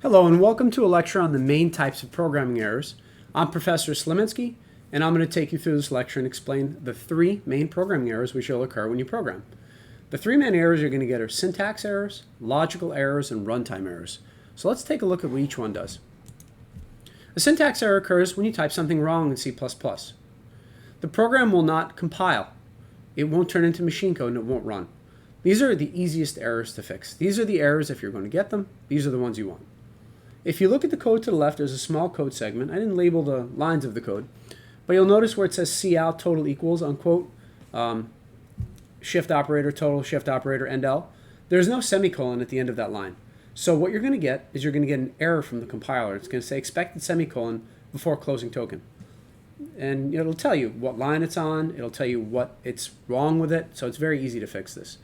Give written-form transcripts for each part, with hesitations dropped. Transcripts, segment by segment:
Hello and welcome to a lecture on the main types of programming errors. I'm Professor Sliminski, and I'm going to take you through this lecture and explain the three main programming errors which will occur when you program. The three main errors you're going to get are syntax errors, logical errors, and runtime errors. So let's take a look at what each one does. A syntax error occurs when you type something wrong in C++. The program will not compile. It won't turn into machine code and it won't run. These are the easiest errors to fix. These are the errors, if you're going to get them, these are the ones you want. If you look at the code to the left, there's a small code segment. I didn't label the lines of the code, but you'll notice where it says cout total equals, unquote, shift operator, total shift operator, end L. There's no semicolon at the end of that line. So what you're going to get is you're going to get an error from the compiler. It's going to say expected semicolon before closing token. And it'll tell you what line it's on. It'll tell you what it's wrong with it. So it's very easy to fix this.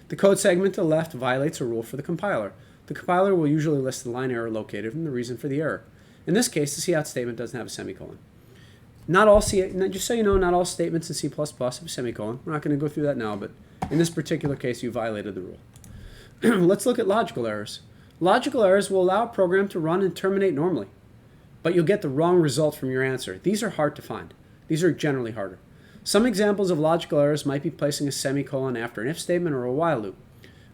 The code segment to the left violates a rule for the compiler. The compiler will usually list the line error located and the reason for the error. In this case, the cout statement doesn't have a semicolon. Just so you know, not all statements in C++ have a semicolon. We're not going to go through that now, but in this particular case, you violated the rule. Let's look at logical errors. Logical errors will allow a program to run and terminate normally, but you'll get the wrong result from your answer. These are hard to find. These are generally harder. Some examples of logical errors might be placing a semicolon after an if statement or a while loop.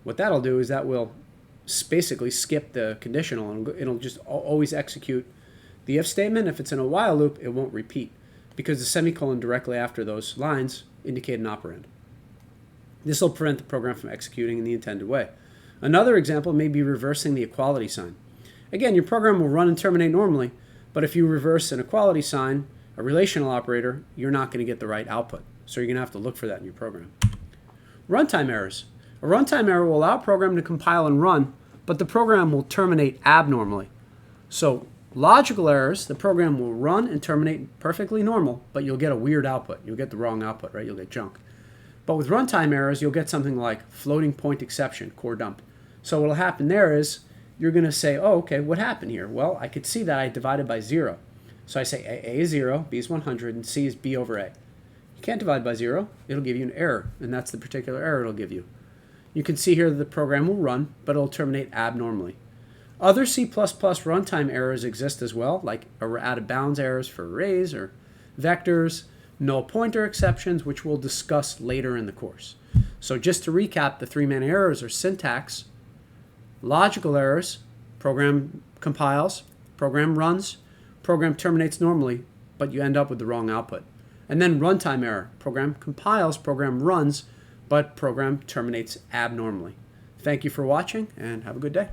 What that'll do is that will basically skip the conditional and it'll just always execute the if statement. If it's in a while loop, it won't repeat because the semicolon directly after those lines indicate an operand. This will prevent the program from executing in the intended way. Another example may be reversing the equality sign. Again, your program will run and terminate normally, but if you reverse an equality sign, a relational operator, you're not going to get the right output. So you're going to have to look for that in your program. Runtime errors. A runtime error will allow a program to compile and run, but the program will terminate abnormally. So logical errors, the program will run and terminate perfectly normal, but you'll get a weird output. You'll get the wrong output, right? You'll get junk. But with runtime errors, you'll get something like floating point exception, core dump. So what will happen there is you're going to say, oh, okay, what happened here? Well, I could see that I divided by 0. So I say A is 0, B is 100, and C is B over A. You can't divide by 0. It'll give you an error, and that's the particular error it'll give you. You can see here that the program will run, but it'll terminate abnormally. Other C++ runtime errors exist as well, like out-of-bounds errors for arrays or vectors, null pointer exceptions, which we'll discuss later in the course. So just to recap, the three main errors are syntax, logical errors, program compiles, program runs, program terminates normally, but you end up with the wrong output. And then runtime error, program compiles, program runs, but program terminates abnormally. Thank you for watching and have a good day.